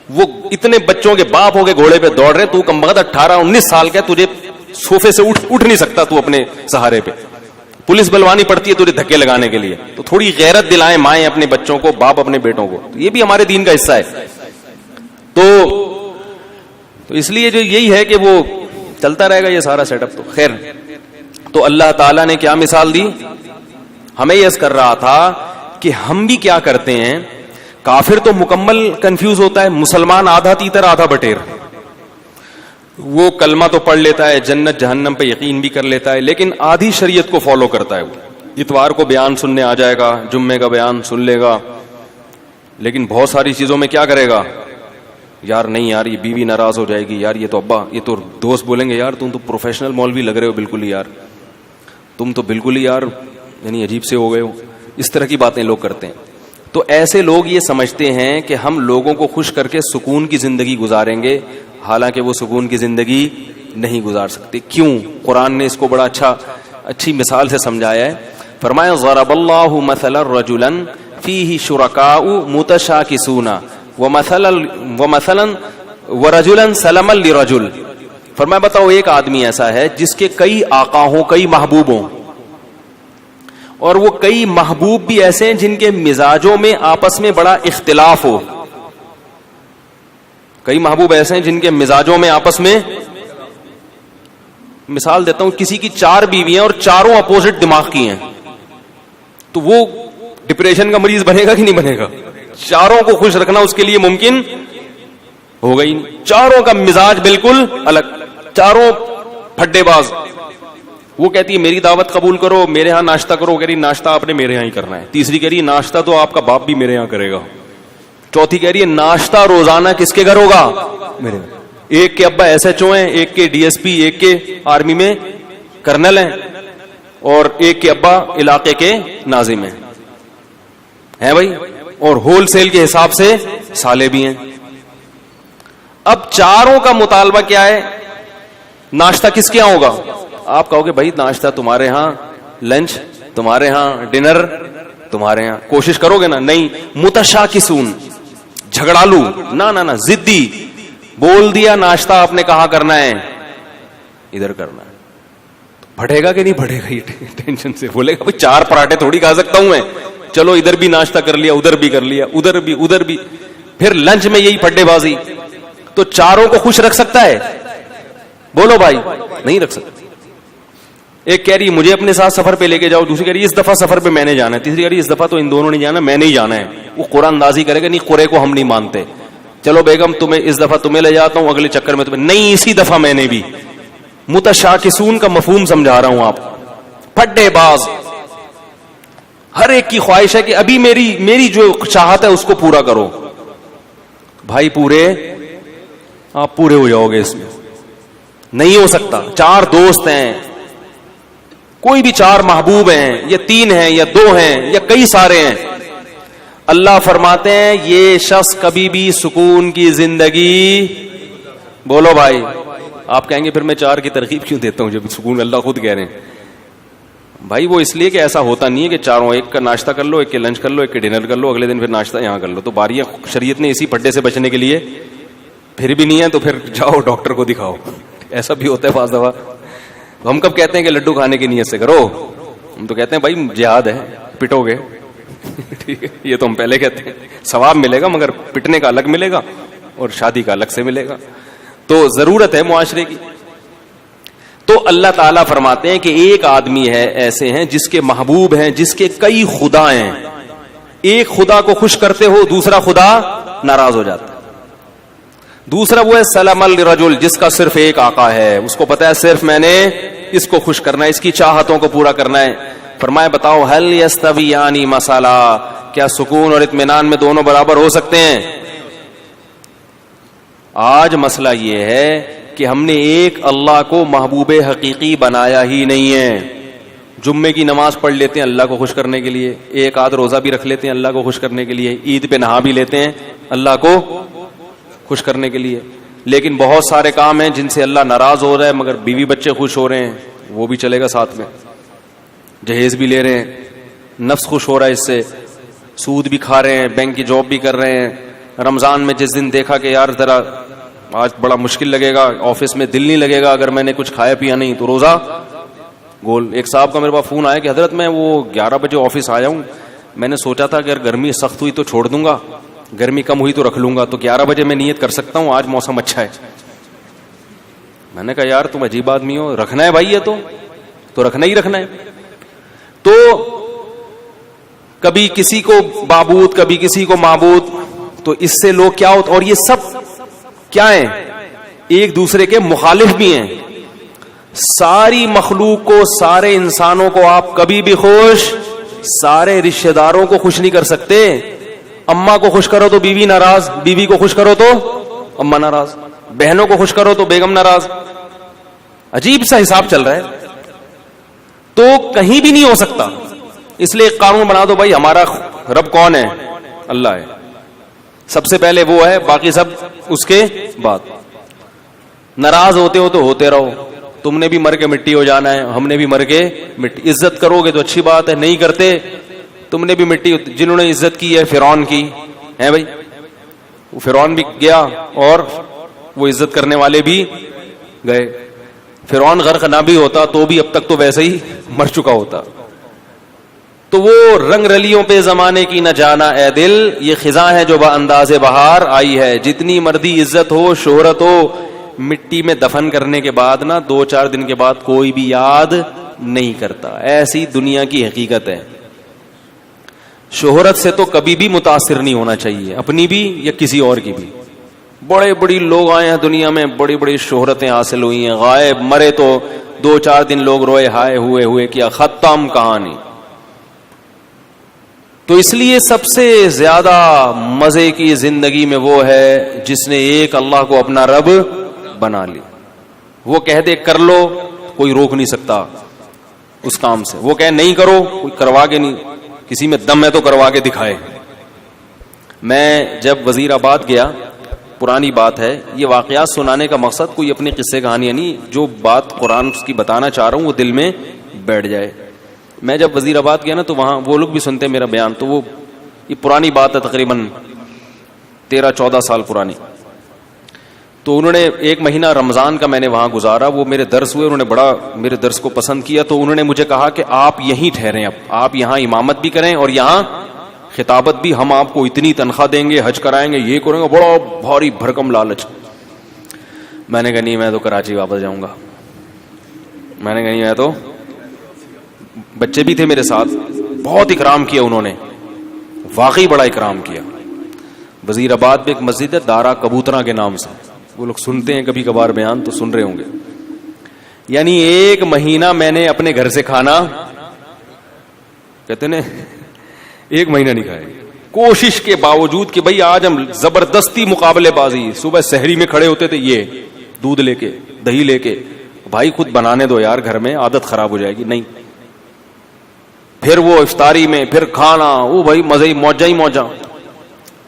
وہ اتنے بچوں کے باپ ہو کے گھوڑے پہ دوڑ رہے. تو کمبخت 18-19 سال کا، تجھے صوفے سے اٹھ نہیں سکتا تو اپنے سہارے پہ، پولیس بلوانی پڑتی ہے تجھے دھکے لگانے کے لیے. تو تھوڑی غیرت دلائیں مائیں اپنے بچوں کو، باپ اپنے بیٹوں کو، یہ بھی ہمارے دین کا حصہ ہے. تو اس لیے جو یہی ہے کہ وہ چلتا رہے گا یہ سارا سیٹ اپ. تو خیر، تو اللہ تعالیٰ نے کیا مثال دی، ہمیں یس کر رہا تھا کہ ہم بھی کیا کرتے ہیں. کافر تو مکمل کنفیوز ہوتا ہے، مسلمان آدھا تیتر آدھا بٹیر. وہ کلمہ تو پڑھ لیتا ہے، جنت جہنم پہ یقین بھی کر لیتا ہے، لیکن آدھی شریعت کو فالو کرتا ہے. وہ اتوار کو بیان سننے آ جائے گا، جمعے کا بیان سن لے گا، لیکن بہت ساری چیزوں میں کیا کرے گا، یار نہیں یار یہ بیوی ناراض ہو جائے گی، یار یہ تو ابا، یہ تو دوست بولیں گے یار تم تو پروفیشنل مولوی لگ رہے ہو بالکل ہی، یار تم تو بالکل ہی یار یعنی عجیب سے ہو گئے ہو. اس طرح کی باتیں لوگ کرتے ہیں. تو ایسے لوگ یہ سمجھتے ہیں کہ ہم لوگوں کو خوش کر کے سکون کی زندگی گزاریں گے، حالانکہ وہ سکون کی زندگی نہیں گزار سکتے. کیوں؟ قرآن نے اس کو بڑا اچھی مثال سے سمجھایا ہے. فرمایا ضرب اللہ مثلا رجلا فیہ شرکاء متشاکسون ومثلا ورجلا سلما لرجل. فرمایا بتاؤ ایک آدمی ایسا ہے جس کے کئی آقا ہوں، کئی محبوب ہوں، اور وہ کئی محبوب بھی ایسے ہیں جن کے مزاجوں میں آپس میں بڑا اختلاف ہو. کئی محبوب ایسے ہیں جن کے مزاجوں میں آپس میں، مثال دیتا ہوں، کسی کی 4 بیویاں اور چاروں اپوزٹ دماغ کی ہیں، تو وہ ڈپریشن کا مریض بنے گا کہ نہیں بنے گا؟ چاروں کو خوش رکھنا اس کے لیے ممکن ہوگا ہی نہیں. چاروں کا مزاج بالکل الگ، چاروں پھڈے باز. وہ کہتی ہے میری دعوت قبول کرو، میرے ہاں ناشتہ کرو. وہ کہہ رہی ناشتہ آپ نے میرے یہاں ہی کرنا ہے. تیسری کہہ رہی ناشتہ تو آپ کا باپ بھی میرے یہاں کرے گا. چوتھی کہہ رہی ہے ناشتہ روزانہ کس کے گھر ہوگا؟ میرے. ایک کے ابا ایس ایچ او ہیں، ایک کے ڈی ایس پی، ایک کے آرمی میں کرنل ہیں، اور ایک کے ابا علاقے کے ناظم ہیں بھائی، اور ہول سیل کے حساب سے سالے بھی ہیں. اب چاروں کا مطالبہ کیا ہے؟ ناشتہ کس کے یہاں ہوگا؟ آپ کہو گے بھائی ناشتہ تمہارے ہاں، لنچ تمہارے ہاں، ڈنر تمہارے ہاں. کوشش کرو گے نا؟ نہیں. متشاکسون، جھگڑالو، نہ ضدی. بول دیا ناشتہ آپ نے کہاں کرنا ہے؟ ادھر کرنا ہے. بڑھے گا کہ نہیں بڑھے گا؟ یہ ٹینشن سے بولے گا بھائی 4 پراٹھے تھوڑی کھا سکتا ہوں میں، چلو ادھر بھی ناشتہ کر لیا، ادھر بھی کر لیا، ادھر بھی. پھر لنچ میں یہی پھڈے بازی. تو چاروں کو خوش رکھ سکتا ہے؟ بولو بھائی نہیں رکھ سکتا. ایک کہہ رہی مجھے اپنے ساتھ سفر پہ لے کے جاؤ، دوسری کہہ رہی اس دفعہ سفر پہ میں نے جانا ہے، تیسری کہہ رہی اس دفعہ تو ان دونوں نے جانا، میں نہیں جانا ہے. وہ قرآن اندازی کرے گا نہیں، قرے کو ہم نہیں مانتے، چلو بیگم تمہیں اس دفعہ تمہیں لے جاتا ہوں، اگلے چکر میں تمہیں نہیں، اسی دفعہ میں نے بھی. متشاکسون کا مفہوم سمجھا رہا ہوں آپ. پھڈے باز, ہر ایک کی خواہش ہے کہ ابھی میری جو چاہت ہے اس کو پورا کرو. بھائی آپ پورے ہو جاؤ گے اس میں, نہیں ہو سکتا. 4 دوست ہیں, کوئی بھی 4 محبوب ہیں, یا 3 ہیں یا 2 ہیں یا کئی سارے ہیں, اللہ فرماتے ہیں یہ شخص کبھی بھی سکون کی زندگی, بولو بھائی. آپ کہیں گے پھر میں 4 کی ترغیب کیوں دیتا ہوں جب سکون اللہ خود کہہ رہے ہیں. بھائی وہ اس لیے کہ ایسا ہوتا نہیں ہے کہ چاروں, ایک کا ناشتہ کر لو, ایک کے لنچ کر لو, ایک کے ڈنر کر لو, اگلے دن پھر ناشتہ یہاں کر لو. تو باریاں شریعت نے اسی پھڈے سے بچنے کے لیے, پھر بھی نہیں ہے تو پھر جاؤ ڈاکٹر کو دکھاؤ. ایسا بھی ہوتا ہے بعض دفعہ. ہم کب کہتے ہیں کہ لڈو کھانے کی نیت سے کرو, ہم تو کہتے ہیں بھائی جہاد ہے, پٹو گے. ٹھیک ہے, یہ تو ہم پہلے کہتے ہیں ثواب ملے گا, مگر پٹنے کا الگ ملے گا اور شادی کا الگ سے ملے گا. تو ضرورت ہے معاشرے کی. تو اللہ تعالیٰ فرماتے ہیں کہ ایک آدمی ہے ایسے ہیں جس کے محبوب ہیں, جس کے کئی خدا ہیں. ایک خدا کو خوش کرتے ہو, دوسرا خدا ناراض ہو جاتا ہے. دوسرا وہ ہے سلام الرجل, جس کا صرف ایک آقا ہے, اس کو پتا ہے صرف میں نے اس کو خوش کرنا ہے, اس کی چاہتوں کو پورا کرنا ہے. فرمایا بتاؤ هل یستویان مثلا, کیا سکون اور اطمینان میں دونوں برابر ہو سکتے ہیں؟ آج مسئلہ یہ ہے کہ ہم نے ایک اللہ کو محبوب حقیقی بنایا ہی نہیں ہے. جمعے کی نماز پڑھ لیتے ہیں اللہ کو خوش کرنے کے لیے, ایک آدھ روزہ بھی رکھ لیتے ہیں اللہ کو خوش کرنے کے لیے, عید پہ نہا بھی لیتے ہیں اللہ کو خوش کرنے کے لیے. لیکن بہت سارے کام ہیں جن سے اللہ ناراض ہو رہا ہے, مگر بیوی بچے خوش ہو رہے ہیں, وہ بھی چلے گا ساتھ میں. جہیز بھی لے رہے ہیں, نفس خوش ہو رہا ہے اس سے, سود بھی کھا رہے ہیں, بینک کی جاب بھی کر رہے ہیں. رمضان میں جس دن دیکھا کہ یار ذرا آج بڑا مشکل لگے گا, آفس میں دل نہیں لگے گا اگر میں نے کچھ کھایا پیا نہیں, تو روزہ گول. ایک صاحب کا میرے پاس فون آیا کہ حضرت میں وہ 11 بجے آفس آیا ہوں, میں نے سوچا تھا کہ اگر گرمی سخت ہوئی تو چھوڑ دوں گا, گرمی کم ہوئی تو رکھ لوں گا, تو 11 بجے میں نیت کر سکتا ہوں, آج موسم اچھا ہے. میں نے کہا یار تم عجیب آدمی ہو, رکھنا ہے بھائی, یہ تو رکھنا ہی رکھنا ہے. تو کبھی کسی کو معبود کبھی کسی کو معبود, تو اس سے لوگ کیا ہوتا, اور یہ سب کیا ہیں, ایک دوسرے کے مخالف بھی ہیں. ساری مخلوق کو, سارے انسانوں کو آپ کبھی بھی خوش, سارے رشتہ داروں کو خوش نہیں کر سکتے. اماں کو خوش کرو تو بیوی ناراض, بیوی کو خوش کرو تو اماں ناراض, بہنوں کو خوش کرو تو بیگم ناراض. عجیب سا حساب چل رہا ہے. تو کہیں بھی نہیں ہو سکتا. اس لیے ایک قانون بنا دو بھائی, ہمارا رب کون ہے؟ اللہ ہے, سب سے پہلے وہ ہے, باقی سب اس کے بعد. ناراض ہوتے ہو تو ہوتے رہو, تم نے بھی مر کے مٹی ہو جانا ہے, ہم نے بھی مر کے مٹی. عزت کرو گے تو اچھی بات ہے, نہیں کرتے تم نے بھی مٹی. جنہوں نے عزت کی ہے فرعون کی ہے بھائی, وہ فرعون بھی گیا اور وہ عزت کرنے والے بھی گئے. فرعون غرق نہ بھی ہوتا تو بھی اب تک تو ویسے ہی مر چکا ہوتا. تو وہ رنگ رلیوں پہ زمانے کی نہ جانا اے دل, یہ خزاں ہے جو با انداز بہار آئی ہے. جتنی مردی عزت ہو شہرت ہو, مٹی میں دفن کرنے کے بعد نا 2-4 دن کے بعد کوئی بھی یاد نہیں کرتا. ایسی دنیا کی حقیقت ہے. شہرت سے تو کبھی بھی متاثر نہیں ہونا چاہیے, اپنی بھی یا کسی اور کی بھی. بڑے بڑی لوگ آئے ہیں دنیا میں, بڑی بڑی شہرتیں حاصل ہوئی ہیں, غائب مرے تو 2-4 دن لوگ روئے ہائے ہوئے کیا ختم کہانی. تو اس لیے سب سے زیادہ مزے کی زندگی میں وہ ہے جس نے ایک اللہ کو اپنا رب بنا لی. وہ کہہ دے کر لو, کوئی روک نہیں سکتا اس کام سے. وہ کہے نہیں کرو, کوئی کروا کے نہیں, کسی میں دم ہے تو کروا کے دکھائے. میں جب وزیر آباد گیا, پرانی بات ہے, یہ واقعات سنانے کا مقصد کوئی اپنی قصے کہانیاں نہیں, جو بات قرآن کی بتانا چاہ رہا ہوں وہ دل میں بیٹھ جائے. میں جب وزیر آباد گیا نا تو وہاں وہ لوگ بھی سنتے میرا بیان, تو وہ یہ پرانی بات ہے, تقریباً 13-14 سال پرانی. تو انہوں نے 1 مہینہ رمضان کا میں نے وہاں گزارا, وہ میرے درس ہوئے, انہوں نے بڑا میرے درس کو پسند کیا. تو انہوں نے مجھے کہا کہ آپ یہیں ٹھہریں, اب آپ یہاں امامت بھی کریں اور یہاں خطابت بھی, ہم آپ کو اتنی تنخواہ دیں گے, حج کرائیں گے, یہ کریں گے. بڑا بھاری بھرکم لالچ. میں نے کہا نہیں, میں تو کراچی واپس جاؤں گا. میں نے کہا نہیں, میں تو, بچے بھی تھے میرے ساتھ, بہت اکرام کیا انہوں نے, واقعی بڑا اکرام کیا. وزیر آباد میں ایک مسجد ہے دارا کبوترا کے نام سے, وہ لوگ سنتے ہیں کبھی کبھار بیان تو سن رہے ہوں گے. یعنی 1 مہینہ میں نے اپنے گھر سے کھانا, کہتے ہیں 1 مہینہ نہیں کھایا, کوشش کے باوجود کہ بھئی آج ہم زبردستی مقابلے بازی, صبح سحری میں کھڑے ہوتے تھے, یہ دودھ لے کے دہی لے کے, بھائی خود بنانے دو یار گھر میں, عادت خراب ہو جائے گی, نہیں. پھر وہ افطاری میں پھر کھانا, وہ بھائی مزے ہی موجہ ہی موجہ.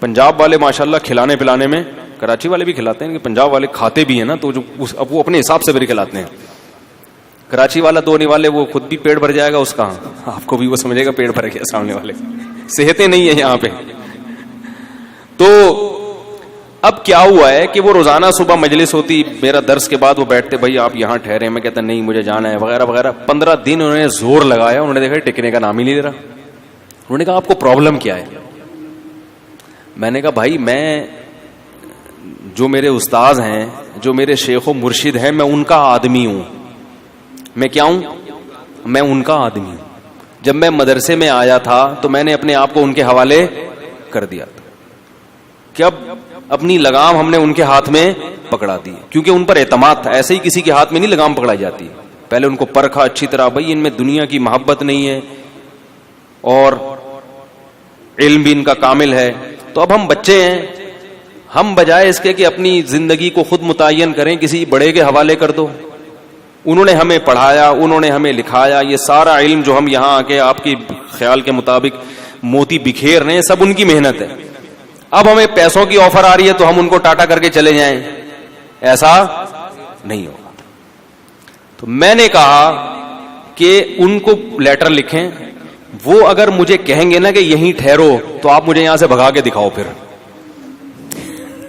پنجاب والے ماشاءاللہ کھلانے پلانے میں, کراچی والے بھی کھلاتے ہیں, کہ پنجاب والے کھاتے بھی ہیں نا, تو جو اب وہ اپنے حساب سے بھی کھلاتے ہیں. کراچی والا دو نہیں والے, وہ خود بھی پیٹ بھر جائے گا اس کا, آپ کو بھی وہ سمجھے گا پیٹ بھر گیا, سامنے والے صحتیں نہیں ہیں یہاں پہ. تو اب کیا ہوا ہے کہ وہ روزانہ صبح مجلس ہوتی, میرا درس کے بعد وہ بیٹھتے, بھائی آپ یہاں ٹھہرے, میں کہتا نہیں مجھے جانا ہے وغیرہ وغیرہ. 15 دن انہوں نے زور لگایا, انہوں نے دیکھا ٹکنے کا نام ہی نہیں لے رہا. انہوں نے کہا آپ کو پرابلم کیا ہے؟ میں نے کہا بھائی میں, جو میرے استاذ ہیں, جو میرے شیخ و مرشد ہیں, میں ان کا آدمی ہوں. میں کیا ہوں؟ میں ان کا آدمی ہوں. جب میں مدرسے میں آیا تھا تو میں نے اپنے آپ کو ان کے حوالے کر دیا تھا, کہ اب اپنی لگام ہم نے ان کے ہاتھ میں پکڑا دی, کیونکہ ان پر اعتماد تھا. ایسے ہی کسی کے ہاتھ میں نہیں لگام پکڑائی جاتی, پہلے ان کو پرکھا اچھی طرح, بھائی ان میں دنیا کی محبت نہیں ہے اور علم بھی ان کا کامل ہے. تو اب ہم بچے ہیں, ہم بجائے اس کے کہ اپنی زندگی کو خود متعین کریں, کسی بڑے کے حوالے کر دو. انہوں نے ہمیں پڑھایا, انہوں نے ہمیں لکھایا, یہ سارا علم جو ہم یہاں آ کے آپ کی خیال کے مطابق موتی بکھیر رہے ہیں, سب ان کی محنت ہے. اب ہمیں پیسوں کی آفر آ رہی ہے تو ہم ان کو ٹاٹا کر کے چلے جائیں, ایسا نہیں ہوگا. تو میں نے کہا کہ ان کو لیٹر لکھیں, وہ اگر مجھے کہیں گے نا کہ یہیں ٹھہرو, تو آپ مجھے یہاں سے بھگا کے دکھاؤ پھر,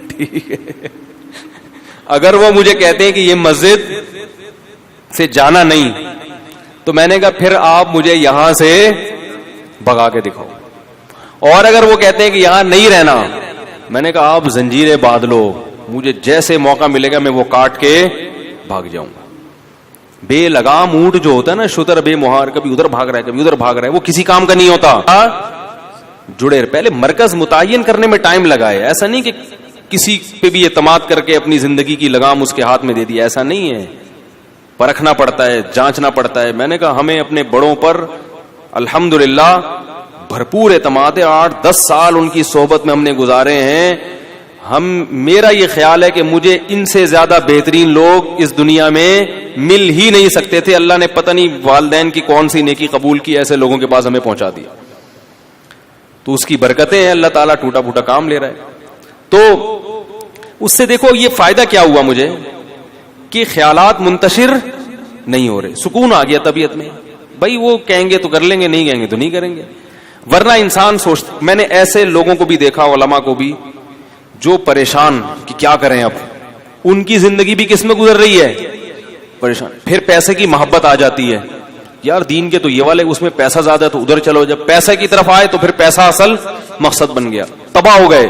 ٹھیک ہے. اگر وہ مجھے کہتے ہیں کہ یہ مسجد سے جانا نہیں, تو میں نے کہا پھر آپ مجھے یہاں سے بھگا کے دکھاؤ. اور اگر وہ کہتے ہیں کہ یہاں نہیں رہنا, میں نے کہا آپ زنجیریں باندھ لو, مجھے جیسے موقع ملے گا میں وہ کاٹ کے بھاگ جاؤں گا. بے لگام اونٹ جو ہوتا ہے نا, شتر بے مہار, کبھی ادھر بھاگ رہا ہے کبھی ادھر بھاگ رہا ہے, وہ کسی کام کا نہیں ہوتا. جڑے پہلے مرکز متعین کرنے میں ٹائم لگائے, ایسا نہیں کہ کسی پہ بھی اعتماد کر کے اپنی زندگی کی لگام اس کے ہاتھ میں دے دی, ایسا نہیں ہے. پرکھنا پڑتا ہے, جانچنا پڑتا ہے. میں نے کہا ہمیں اپنے بڑوں پر الحمدللہ بھرپور اعتماد ہے, 8-10 سال ان کی صحبت میں ہم نے گزارے ہیں. میرا یہ خیال ہے کہ مجھے ان سے زیادہ بہترین لوگ اس دنیا میں مل ہی نہیں سکتے تھے. اللہ نے پتہ نہیں والدین کی کون سی نیکی قبول کی, ایسے لوگوں کے پاس ہمیں پہنچا دیا. تو اس کی برکتیں ہیں, اللہ تعالیٰ ٹوٹا پھوٹا کام لے رہا ہے. تو اس سے دیکھو یہ فائدہ کیا ہوا مجھے, کہ خیالات منتشر نہیں ہو رہے, سکون آ گیا طبیعت میں. بھائی وہ کہیں گے تو کر لیں گے, نہیں کہیں گے تو نہیں کریں گے. ورنہ انسان سوچتا, میں نے ایسے لوگوں کو بھی دیکھا, علماء کو بھی, جو پریشان کہ کیا کریں اب, ان کی زندگی بھی کس میں گزر رہی ہے, پریشان. پھر پیسے کی محبت آ جاتی ہے, یار دین کے تو یہ والے, اس میں پیسہ زیادہ ہے تو ادھر چلو. جب پیسے کی طرف آئے تو پھر پیسہ اصل مقصد بن گیا, تباہ ہو گئے.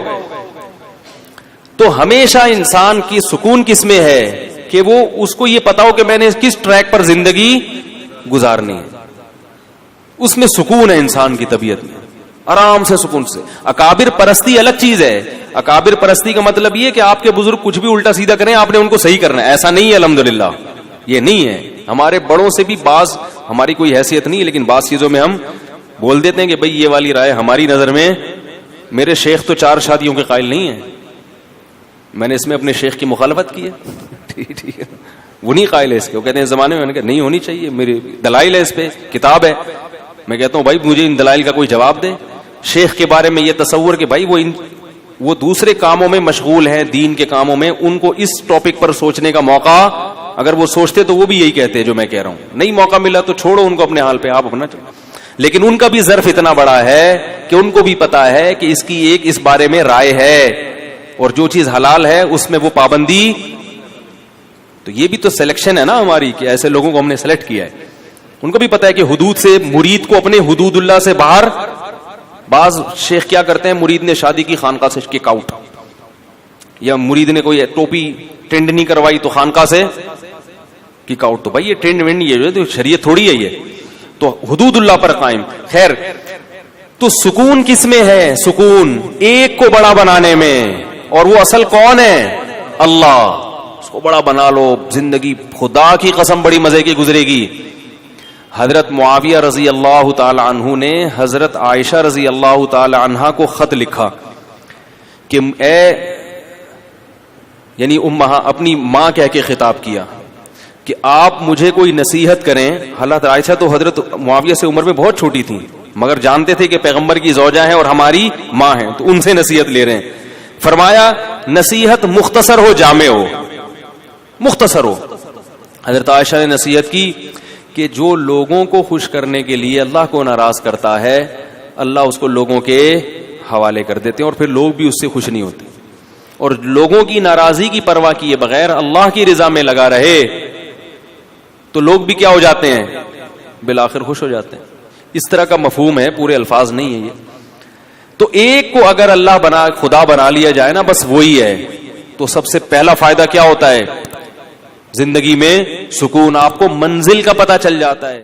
تو ہمیشہ انسان کی سکون کس میں ہے, کہ وہ اس کو یہ پتا ہو کہ میں نے کس ٹریک پر زندگی گزارنی ہے. اس میں سکون ہے انسان کی طبیعت میں, آرام سے سکون سے. اکابر پرستی الگ چیز ہے. اکابر پرستی کا مطلب یہ کہ آپ کے بزرگ کچھ بھی الٹا سیدھا کریں, آپ نے ان کو صحیح کرنا ہے, ایسا نہیں ہے. الحمدللہ یہ نہیں ہے. ہمارے بڑوں سے بھی بعض, ہماری کوئی حیثیت نہیں, لیکن بعض چیزوں میں ہم بول دیتے ہیں کہ بھئی یہ والی رائے ہماری نظر میں, میرے شیخ تو 4 شادیوں کے قائل نہیں ہیں, میں نے اس میں اپنے شیخ کی مخالفت کی ہے. ٹھیک ہے, وہ نہیں قائل ہے اس کے. وہ کہتے ہیں زمانے میں, میں نے کہا نہیں ہونی چاہیے, میری دلائل ہے, اس پہ کتاب ہے. میں کہتا ہوں بھائی مجھے ان دلائل کا کوئی جواب دے. شیخ کے بارے میں یہ تصور کہ بھائی وہ دوسرے کاموں میں مشغول ہیں, دین کے کاموں میں, ان کو اس ٹاپک پر سوچنے کا موقع, اگر وہ سوچتے تو وہ بھی یہی کہتے جو میں کہہ رہا ہوں. نہیں موقع ملا تو چھوڑو ان کو اپنے حال پہ, آپ اپنا چلو. لیکن ان کا بھی ظرف اتنا بڑا ہے کہ ان کو بھی پتا ہے کہ اس کی ایک اس بارے میں رائے ہے, اور جو چیز حلال ہے اس میں وہ پابندی. تو یہ بھی تو سلیکشن ہے نا ہماری, کہ ایسے لوگوں کو ہم نے سلیکٹ کیا ہے. ان کو بھی پتا ہے کہ حدود سے, مرید کو اپنے حدود اللہ سے باہر. بعض شیخ کیا کرتے ہیں, مرید نے شادی کی خانقاہ سے کک آؤٹ, یا مرید نے کوئی ٹوپی ٹرینڈ نہیں کروائی تو خانقاہ سے کک آؤٹ. تو بھائی یہ ٹرینڈ وینڈ یہ جو ہے شریعت تھوڑی ہے, یہ تو حدود اللہ پر قائم. خیر, تو سکون کس میں ہے, سکون ایک کو بڑا بنانے میں, اور وہ اصل کون ہے, اللہ. کو بڑا بنا لو, زندگی خدا کی قسم بڑی مزے کی گزرے گی. حضرت معاویہ رضی اللہ تعالی عنہ نے حضرت عائشہ رضی اللہ تعالی عنہا کو خط لکھا کہ یعنی اپنی ماں کہہ کے خطاب کیا کہ آپ مجھے کوئی نصیحت کریں. حضرت عائشہ تو حضرت معاویہ سے عمر میں بہت چھوٹی تھیں, مگر جانتے تھے کہ پیغمبر کی زوجہ ہیں اور ہماری ماں ہیں, تو ان سے نصیحت لے رہے ہیں. فرمایا نصیحت مختصر ہو, جامع ہو, مختصر ہو. حضرت عائشہ نے نصیحت کی کہ جو لوگوں کو خوش کرنے کے لیے اللہ کو ناراض کرتا ہے, اللہ اس کو لوگوں کے حوالے کر دیتے ہیں اور پھر لوگ بھی اس سے خوش نہیں ہوتے. اور لوگوں کی ناراضی کی پرواہ کیے بغیر اللہ کی رضا میں لگا رہے تو لوگ بھی کیا ہو جاتے ہیں, بالآخر خوش ہو جاتے ہیں. اس طرح کا مفہوم ہے, پورے الفاظ نہیں ہے یہ. تو ایک کو اگر اللہ خدا بنا لیا جائے نا, بس وہی ہے, تو سب سے پہلا فائدہ کیا ہوتا ہے, زندگی میں سکون, آپ کو منزل کا پتہ چل جاتا ہے.